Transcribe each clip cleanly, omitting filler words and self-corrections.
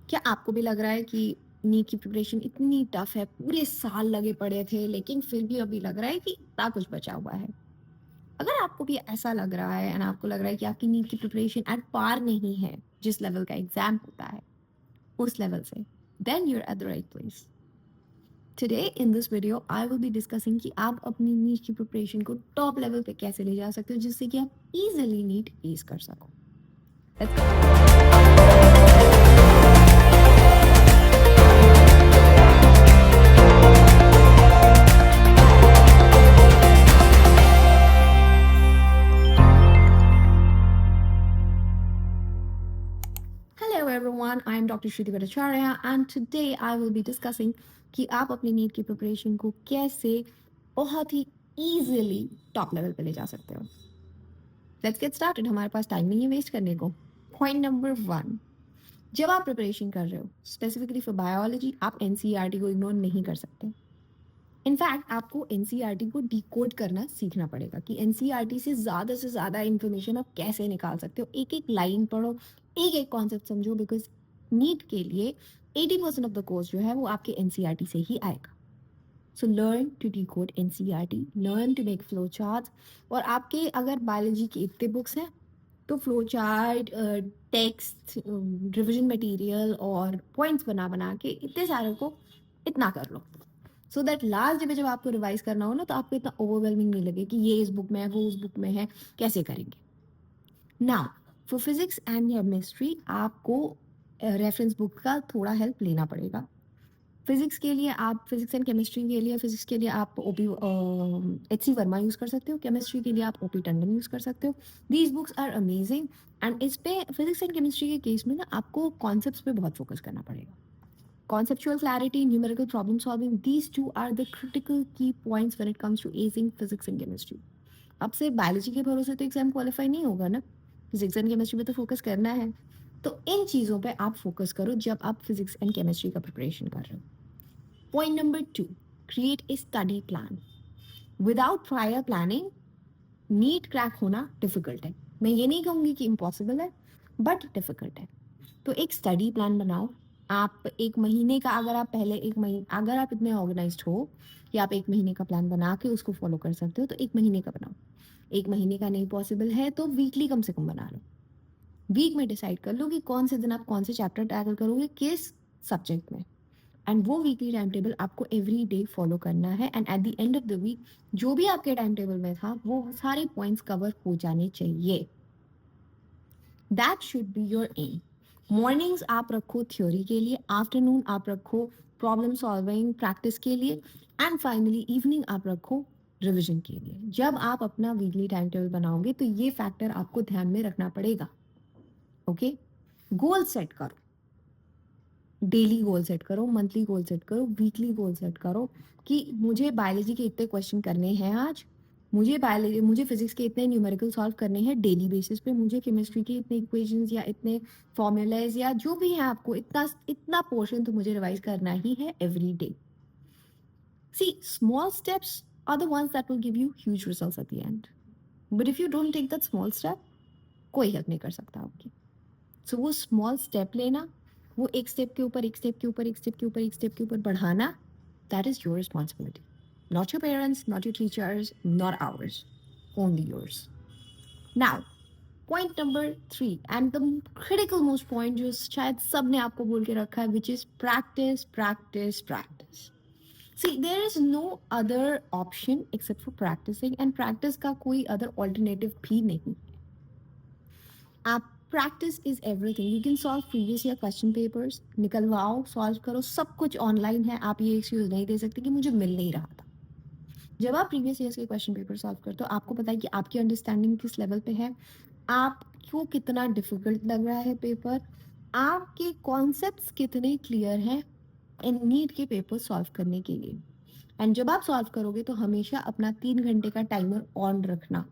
क्या आपको भी लग रहा है कि नीट की प्रिपरेशन इतनी टफ है, पूरे साल लगे पड़े थे, लेकिन फिर भी अभी लग रहा है कि इतना कुछ बचा हुआ है? अगर आपको भी ऐसा लग रहा है एंड आपको लग रहा है कि आपकी नीट की प्रिपरेशन एट पार नहीं है, जिस लेवल का एग्ज़ाम होता है, उस लेवल से, then you are at the right place. Today in this video I will be discussing कि आप अपनी नीट की प्रिपरेशन को टॉप लेवल पे कैसे ले जा सकते हो, जिससे कि आप ईज़िली नीट एस कर सको। Let's go. Hello everyone, I am Dr. Shruti Bhattacharya and today I will be discussing कि आप अपनी नीट की प्रिपरेशन को कैसे बहुत ही easily टॉप लेवल पे ले जा सकते हो। लेट्स गेट स्टार्टेड, हमारे पास टाइम नहीं है वेस्ट करने को। पॉइंट नंबर 1, जब आप प्रिपरेशन कर रहे हो स्पेसिफिकली फॉर बायोलॉजी, आप एनसीईआरटी को इग्नोर नहीं कर सकते। इनफैक्ट आपको एनसीईआरटी को डिकोड करना सीखना पड़ेगा कि एनसीईआरटी से ज़्यादा इंफॉर्मेशन आप कैसे निकाल सकते हो। एक एक लाइन पढ़ो, एक एक कॉन्सेप्ट समझो, बिकॉज नीट के लिए 80% ऑफ द कोर्स जो है वो आपके एनसीईआरटी से ही आएगा। So learn to decode NCERT, learn to make flow chart. और आपके अगर बायोलॉजी के इतने बुक्स हैं तो flow chart, text, revision material और पॉइंट्स बना बना के इतने सारे को इतना कर लो, सो दैट लास्ट डे पे जब आपको रिवाइज करना हो ना, तो आपको इतना ओवरवेलमिंग नहीं लगे कि ये इस बुक में है, वो उस बुक में है, कैसे करेंगे। Now for physics and chemistry आपको रेफरेंस बुक का थोड़ा हेल्प लेना पड़ेगा। फिजिक्स के लिए आप फिजिक्स एंड केमिस्ट्री के लिए फिजिक्स के लिए आप ओपी एच सी वर्मा यूज़ कर सकते हो, केमिस्ट्री के लिए आप ओपी टंडन यूज़ कर सकते हो। These books are amazing and इस पे फिजिक्स एंड केमिस्ट्री के केस में ना आपको कॉन्सेप्ट्स पे बहुत फोकस करना पड़ेगा। Conceptual clarity, numerical problem solving, these two are the critical key points when it comes to acing physics and chemistry. अब से बायोलॉजी के भरोसे तो एग्जाम क्वालिफाई नहीं होगा ना, फिजिक्स एंड केमिस्ट्री पे तो फोकस करना है। तो इन चीज़ों पे आप फोकस करो जब आप फिजिक्स एंड केमिस्ट्री का प्रिपरेशन कर रहे हो। Point number 2, create a study plan. Without prior planning NEET crack होना डिफिकल्ट है। मैं ये नहीं कहूँगी कि इम्पॉसिबल है, बट डिफिकल्ट है। तो एक स्टडी प्लान बनाओ। आप एक महीने का, अगर आप पहले एक महीने, अगर आप इतने ऑर्गेनाइज्ड हो कि आप एक महीने का प्लान बना के उसको फॉलो कर सकते हो, तो एक महीने का बनाओ। एक महीने का नहीं पॉसिबल है तो वीकली कम से कम बना लो। वीक में डिसाइड कर लो कि कौन से दिन आप कौन से चैप्टर टैकल करोगे, किस सब्जेक्ट में, एंड वो वीकली टाइम टेबल आपको एवरी डे फॉलो करना है। And at the end of the week जो भी आपके टाइम टेबल में था वो सारे पॉइंट्स कवर हो जाने चाहिए। That should be your aim. Mornings आप रखो थ्योरी के लिए, आफ्टरनून आप रखो प्रॉब्लम सॉल्विंग प्रैक्टिस के लिए, एंड फाइनली इवनिंग आप रखो रिविजन के लिए। जब आप अपना वीकली टाइम टेबल बनाओगे तो ये फैक्टर आपको ध्यान में रखना पड़ेगा। ओके, गोल सेट करो, डेली गोल सेट करो, मंथली गोल सेट करो, वीकली गोल सेट करो कि मुझे बायोलॉजी के इतने क्वेश्चन करने हैं आज, मुझे फिजिक्स के इतने न्यूमेरिकल सॉल्व करने हैं डेली बेसिस पे, मुझे केमिस्ट्री के इतने इक्वेशंस या इतने फॉर्मूलाज या जो भी है आपको इतना इतना पोर्शन तो मुझे रिवाइज करना ही है every day. See, small steps are the ones that will give you huge results at the end, but if you don't take that small step, कोई हेल्प नहीं कर सकता आपकी। सो वो स्मॉल स्टेप लेना, वो एक स्टेप के ऊपर एक स्टेप के ऊपर एक स्टेप के ऊपर एक स्टेप के ऊपर बढ़ाना, that is your responsibility, not your parents, not your teachers, not ours, only yours. Now point number 3 and the critical most point, जो शायद सब ने आपको बोल के रखा है, which is practice practice practice. See, there is no other option except for practicing, and practice का कोई अदर ऑल्टरनेटिव भी नहीं। आप practice is everything. You can solve previous year question papers, निकलवाओ, solve करो, सब कुछ ऑनलाइन है। आप ये एक्सक्यूज नहीं दे सकते कि मुझे मिल नहीं रहा था। जब आप प्रीवियस ईयर्स के क्वेश्चन पेपर सॉल्व करते हो, आपको पता है कि आपकी अंडरस्टैंडिंग किस लेवल पे है, आपको कितना डिफिकल्ट लग रहा है पेपर, आपके कॉन्सेप्ट्स कितने क्लियर हैं इन नीट के पेपर सॉल्व करने के लिए। एंड जब आप सॉल्व करोगे तो हमेशा अपना 3 घंटे का टाइमर ऑन रखना।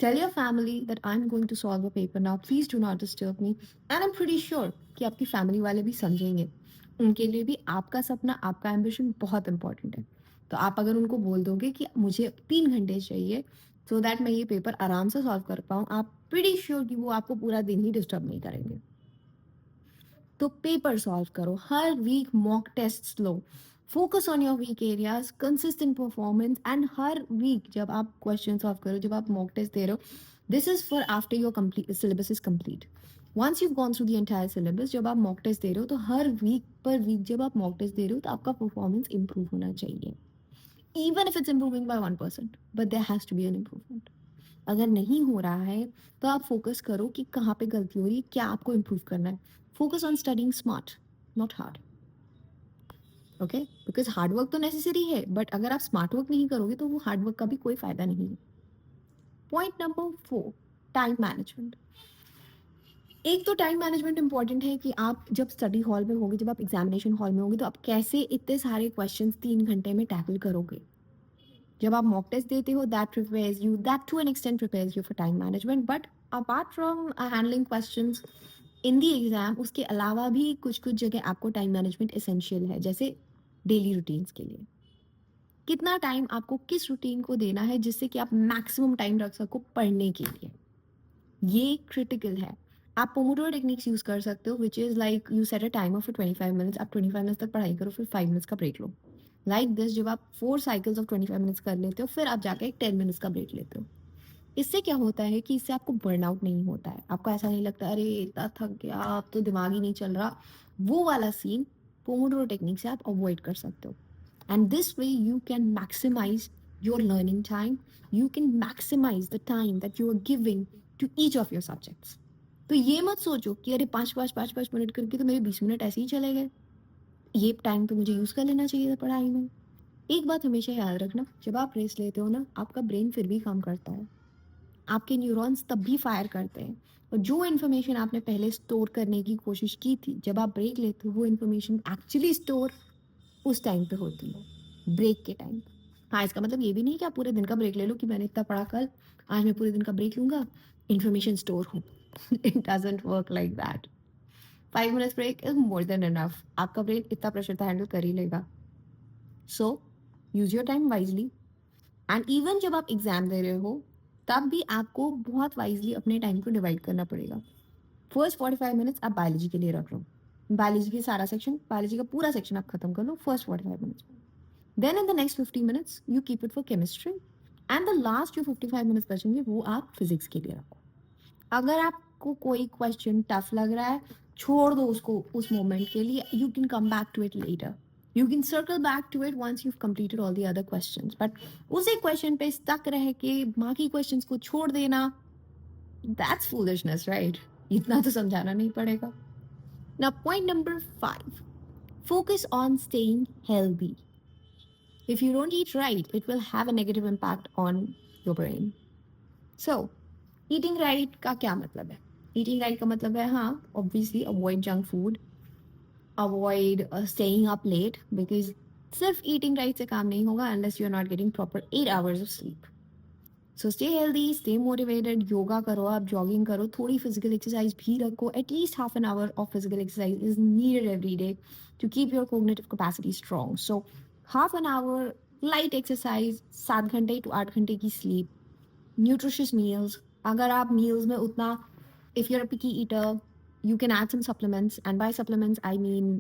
Tell your family that I'm going to solve a paper now. Please do not disturb me. And I'm pretty sure कि आपकी फैमिली वाले भी समझेंगे। उनके लिए भी आपका सपना, आपका एम्बिशन बहुत इंपॉर्टेंट है। तो आप अगर उनको बोल दोगे कि मुझे 3 घंटे चाहिए सो दैट मैं ये पेपर आराम से सॉल्व कर पाऊँ, आप प्रीटी श्योर कि वो आपको पूरा दिन ही डिस्टर्ब नहीं करेंगे। तो पेपर सॉल्व करो, हर वीक मॉक टेस्ट लो, focus on your weak areas, consistent performance, and हर वीक जब आप क्वेश्चन सॉल्व करो, जब आप मॉक टेस्ट दे रहे हो, this is for after your complete syllabus is complete. Once you gone through the entire syllabus, जब आप मॉक टेस्ट दे रहे हो तो हर वीक पर वीक जब आप मॉक टेस्ट दे रहे हो तो आपका परफॉर्मेंस इंप्रूव होना चाहिए, even if it's improving by 1%, but there has to be an improvement. अगर नहीं हो रहा है तो आप फोकस करो कि कहाँ पे गलती हो रही है, क्या आपको इम्प्रूव करना है। Focus on studying smart, not hard. Okay, because hard work तो नेसेसरी है, बट अगर आप स्मार्ट वर्क नहीं करोगे तो वो हार्ड वर्क का भी कोई फायदा नहीं है। Point number 4, time management. एक तो टाइम मैनेजमेंट इंपॉर्टेंट है कि आप जब स्टडी हॉल में होगे, जब आप एग्जामिनेशन हॉल में होगे, तो आप कैसे इतने सारे क्वेश्चंस 3 घंटे में टैकल करोगे। जब आप मॉक टेस्ट देते हो, that prepares you, that to an extent prepares you for time management, but apart from handling questions in the exam, उसके अलावा भी कुछ कुछ जगह आपको टाइम मैनेजमेंट एसेंशियल है, जैसे डेली रूटीन्स के लिए कितना टाइम आपको किस रूटीन को देना है जिससे कि आप मैक्सिमम टाइम रख सको पढ़ने के लिए, ये क्रिटिकल है। आप पोमोडोरो टेक्निक्स यूज कर सकते हो, which is like you set a timer for 25 minutes, आप 25 मिनट्स तक पढ़ाई करो, फिर 5 मिनट्स का ब्रेक लो। लाइक दिस, जब आप 4 साइकिल्स ऑफ 25 मिनट्स कर लेते हो, फिर आप जाके एक 10 मिनट्स का ब्रेक लेते हो। इससे क्या होता है कि इससे आपको बर्नआउट नहीं होता है, आपको ऐसा नहीं लगता अरे इतना थक गया, अब तो दिमाग ही नहीं चल रहा। वो वाला सीन पोमोडोरो टेक्निक से आप अवॉइड कर सकते हो, and this way you can maximize your learning time, you can maximize the time that you are giving to each of your subjects। तो ये मत सोचो कि अरे 5 5 5 5 मिनट करके तो मेरे 20 मिनट ऐसे ही चले गए, ये टाइम तो मुझे यूज कर लेना चाहिए था पढ़ाई में। एक बात हमेशा याद रखना, जब आप रेस्ट लेते हो ना, आपका ब्रेन फिर भी काम करता है, आपके न्यूरॉन्स तब भी फायर करते हैं, और जो इन्फॉर्मेशन आपने पहले स्टोर करने की कोशिश की थी, जब आप ब्रेक लेते हो वो इन्फॉर्मेशन एक्चुअली स्टोर उस टाइम पे होती है, ब्रेक के टाइम। हाँ, इसका मतलब ये भी नहीं कि आप पूरे दिन का ब्रेक ले लो कि मैंने इतना पढ़ा कल, आज मैं पूरे दिन का ब्रेक लूंगा, इन्फॉर्मेशन स्टोर हो। It doesn't work like that. 5 minutes break is more than enough, आपका ब्रेन इतना प्रेशर तो हैंडल कर ही लेगा। So use your time wisely, and even जब आप एग्जाम दे रहे हो तब भी आपको बहुत वाइजली अपने टाइम को डिवाइड करना पड़ेगा। फर्स्ट 45 मिनट्स आप बायोलॉजी के लिए रख लो, बायोलॉजी की सारा सेक्शन, बायोलॉजी का पूरा सेक्शन आप खत्म कर लो फर्स्ट 45 मिनट्स में। Then in the next 50 minutes you keep it for chemistry, and the last जो 55 मिनट्स बचेंगे वो आप फिजिक्स के लिए रखो। अगर आपको कोई क्वेश्चन टफ लग रहा है, छोड़ दो उसको उस मोमेंट के लिए, you can come back to it later, you can circle back to it once you completed all the other questions, but उसी क्वेश्चन पे स्टक रह के बाकी क्वेश्चंस को छोड़ देना, दैट्स फूलिशनेस, राइट? इतना तो समझाना नहीं पड़ेगा। Now point number 5, focus on staying healthy. If you don't eat right, it will have a negative impact on your brain. So, eating right का क्या मतलब है? Eating right का मतलब है, हाँ, obviously avoid junk food, avoid staying up late, because सिर्फ eating right से काम नहीं होगा unless you're not getting proper 8 hours of sleep. So stay healthy, stay motivated, yoga करो, आप जॉगिंग करो, थोड़ी फिजिकल एक्सरसाइज भी रखो, at least half an hour of physical exercise is needed every day to keep your cognitive capacity strong. So half an hour light exercise, 7 घंटे to 8 घंटे की sleep, nutritious meals. अगर आप मील्स में उतना, if you're a picky eater, you can add some supplements, and by supplements I mean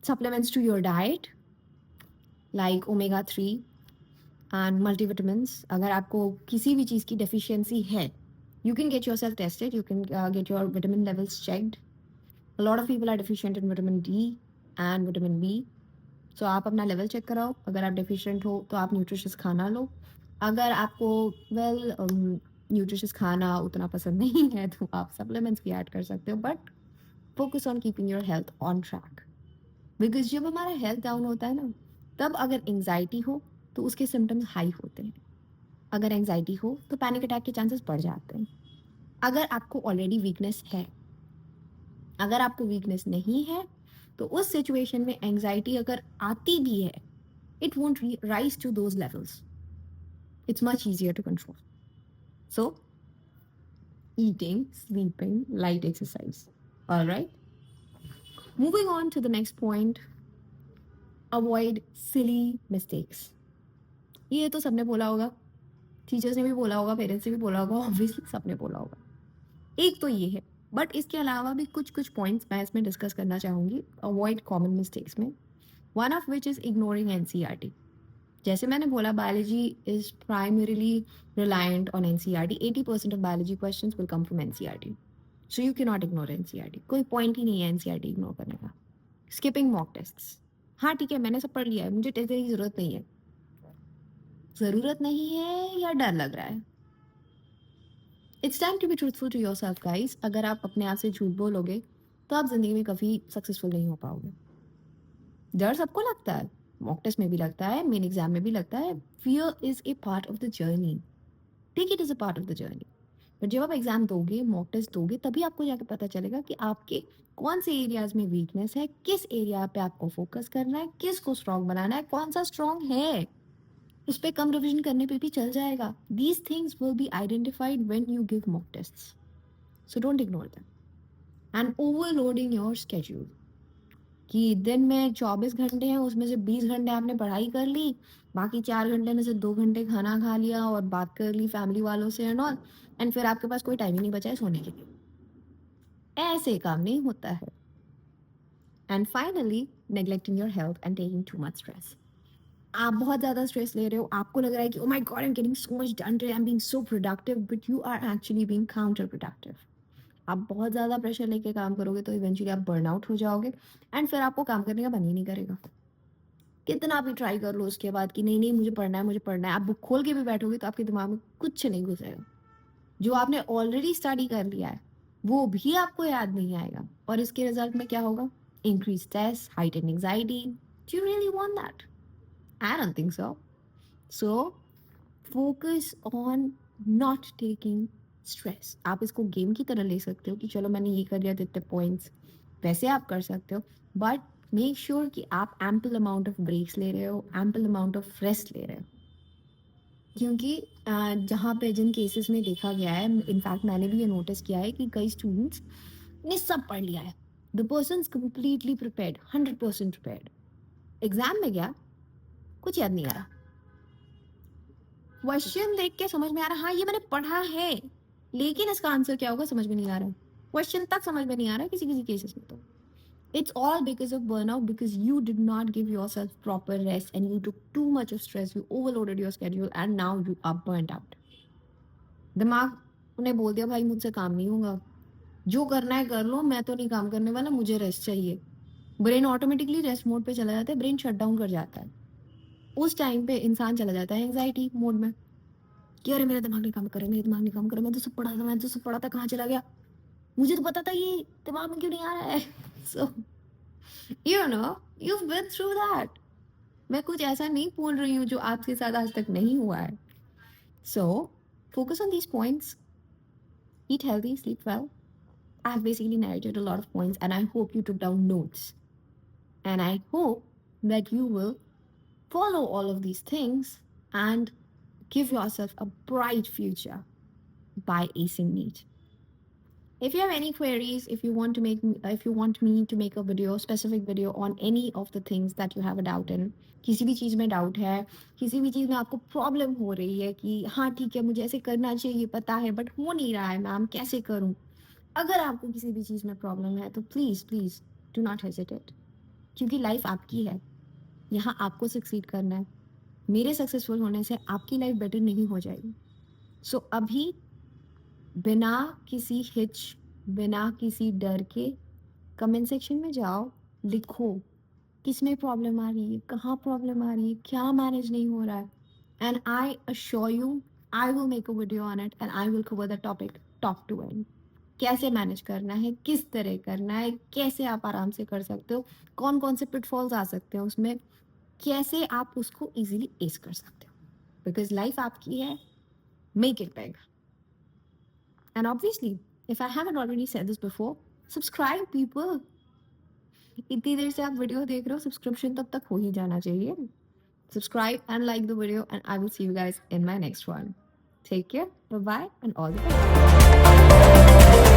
supplements to your diet like omega 3 and multivitamins. अगर आपको किसी भी चीज़ की डेफिशिएंसी है, you can get yourself tested, you can get your vitamin levels checked. A lot of people are deficient in vitamin D and vitamin B, so आप अपना level check कराओ। अगर आप डेफिशिएंट हो तो आप न्यूट्रिशियस खाना लो। अगर आपको न्यूट्रिशियस खाना उतना पसंद नहीं है तो आप सप्लीमेंट्स भी ऐड कर सकते हो, but focus on keeping your health on track, because जब हमारा हेल्थ डाउन होता है ना, तब अगर एंग्जाइटी हो तो उसके सिम्टम्स हाई होते हैं। अगर एंग्जाइटी हो तो पैनिक अटैक के चांसेस बढ़ जाते हैं। अगर आपको ऑलरेडी वीकनेस है, अगर आपको वीकनेस नहीं है, तो उस सिचुएशन में एंग्जाइटी अगर आती भी है, it won't rise to those levels, it's much easier to control. So eating, sleeping, light exercise. All right. Moving on to the next point, avoid silly mistakes. ये तो सबने बोला होगा, टीचर्स ने भी बोला होगा, पेरेंट्स ने भी बोला होगा, ऑब्वियसली सबने बोला होगा। एक तो ये है, बट इसके अलावा भी कुछ कुछ पॉइंट्स मैं इसमें डिस्कस करना चाहूँगी, अवॉइड कॉमन मिस्टेक्स में। One of which is ignoring NCERT. जैसे मैंने बोला, biology is primarily reliant on NCERT. 80% of biology questions will come from NCERT, so you can not ignore NCERT. कोई पॉइंट ही नहीं है एनसीईआरटी इग्नोर करने का। Skipping mock tests, हाँ ठीक है मैंने सब पढ़ लिया है, मुझे टेस्ट देने की जरूरत नहीं है। जरूरत नहीं है या डर लग रहा है? It's time to be truthful to yourself guys. अगर आप अपने आप से झूठ बोलोगे तो आप जिंदगी में कभी सक्सेसफुल नहीं हो पाओगे। डर सबको लगता है, मॉक टेस्ट में भी लगता है, मेन एग्जाम में भी लगता है। Fear is a part of the journey, take it is a part of the journey. पर जब आप एग्जाम दोगे, मॉक टेस्ट दोगे, तभी आपको जाकर पता चलेगा कि आपके कौन से एरियाज में वीकनेस है, किस एरिया पे आपको फोकस करना है, किस को स्ट्रॉन्ग बनाना है, कौन सा स्ट्रॉन्ग है। उस पर कम रिविजन करने पे भी चल जाएगा। These things will be identified when you give mock tests, so don't ignore them. And overloading your schedule, कि दिन में 24 घंटे हैं, उसमें से 20 घंटे आपने पढ़ाई कर ली, बाकी 4 घंटे में से 2 घंटे खाना खा लिया और बात कर ली फैमिली वालों से एंड ऑल, एंड फिर आपके पास कोई टाइम ही नहीं बचा है सोने के लिए। ऐसे काम नहीं होता है। And finally, neglecting your health and taking too much stress. आप बहुत ज़्यादा स्ट्रेस ले रहे हो, आपको लग रहा है कि oh my god I am getting so much done today, I am being so productive, but you are actually being counter productive. आप बहुत ज़्यादा प्रेशर लेके काम करोगे तो इवेंचुअली आप बर्नआउट हो जाओगे, एंड फिर आपको काम करने का मन ही नहीं करेगा। कितना भी ट्राई कर लो उसके बाद कि नहीं नहीं मुझे पढ़ना है, मुझे पढ़ना है, आप बुक खोल के भी बैठोगे तो आपके दिमाग में कुछ नहीं घुसेगा। जो आपने ऑलरेडी स्टडी कर लिया है वो भी आपको याद नहीं आएगा, और इसके रिजल्ट में क्या होगा? Increase stress, heightened anxiety. Do you really want that? I don't think so. So focus on not taking stress. आप इसको गेम की तरह ले सकते हो कि चलो मैंने ये कर लिया तो इतने पॉइंट्स, वैसे आप कर सकते हो, बट मेक श्योर कि आप एम्पल अमाउंट ऑफ ब्रेक्स ले रहे हो, एम्पल अमाउंट ऑफ रेस्ट ले रहे हो। क्योंकि जहाँ पे जिन केसेस में देखा गया है, इनफैक्ट मैंने भी ये नोटिस किया है कि कई स्टूडेंट्स ने सब पढ़ लिया है, the person completely prepared, 100% prepared, exam में गया कुछ याद नहीं आ रहा, क्वेश्चन देख के समझ में आ रहा हाँ ये मैंने पढ़ा है, लेकिन इसका आंसर क्या होगा समझ में नहीं आ रहा, क्वेश्चन तक समझ में नहीं आ रहा किसी किसी केसेस में। तो it's all because of burnout, because you did not give yourself proper rest and you took too much of stress, you overloaded your schedule and now you are burnt out. दिमाग ने बोल दिया भाई मुझसे काम नहीं होगा, जो करना है कर लो, मैं तो नहीं काम करने वाला, मुझे रेस्ट चाहिए। ब्रेन ऑटोमेटिकली रेस्ट मोड पे चला जाता है, ब्रेन शट डाउन कर जाता है। उस टाइम पे इंसान चला जाता है एंग्जाइटी मोड में कि अरे मेरा दिमाग नहीं काम कर रहा, मेरा दिमाग नहीं काम कर रहा, मैं तो सब पढ़ा था, मैं तो सब पढ़ा था, कहाँ चला गया, मुझे तो पता था, ये दिमाग में क्यों नहीं आ रहा है। सो you know you've been through that. मैं कुछ ऐसा नहीं बोल रही हूँ जो आपके साथ आज तक नहीं हुआ है। So focus on these points, eat healthy, sleep well. I've basically narrated a lot of points and I hope you took down notes, and I hope that you will follow all of these things and give yourself a bright future by acing NEET. If you have any queries, if you want me to make a video, specific video on any of the things that you have a doubt in, किसी भी चीज़ में doubt है, किसी भी चीज़ में आपको problem हो रही है कि हाँ ठीक है मुझे ऐसे करना चाहिए, पता है बट हो नहीं रहा है मैम, कैसे करूँ, अगर आपको किसी भी चीज़ में प्रॉब्लम है तो please please do not hesitate, क्योंकि लाइफ आपकी है, यहाँ आपको सक्सीड करना है। मेरे सक्सेसफुल होने से आपकी लाइफ बेटर नहीं हो जाएगी। सो अभी बिना किसी हिच, बिना किसी डर के कमेंट सेक्शन में जाओ, लिखो किस में प्रॉब्लम आ रही है, कहाँ प्रॉब्लम आ रही है, क्या मैनेज नहीं हो रहा है, and I assure you I will make a video on it and I will cover the topic top to end. कैसे मैनेज करना है, किस तरह करना है, कैसे आप आराम से कर सकते हो, कौन कौन से पिटफॉल्स आ सकते हैं उसमें, कैसे आप उसको इजीली एस कर सकते हो, बिकॉज लाइफ आपकी है, make it big. And obviously, if I haven't already said this before, subscribe people. इतनी देर से आप वीडियो देख रहे हो, सब्सक्रिप्शन तब तक हो ही जाना चाहिए। Subscribe and like the video and I will see you guys in my next one. Take care, bye bye and all the best.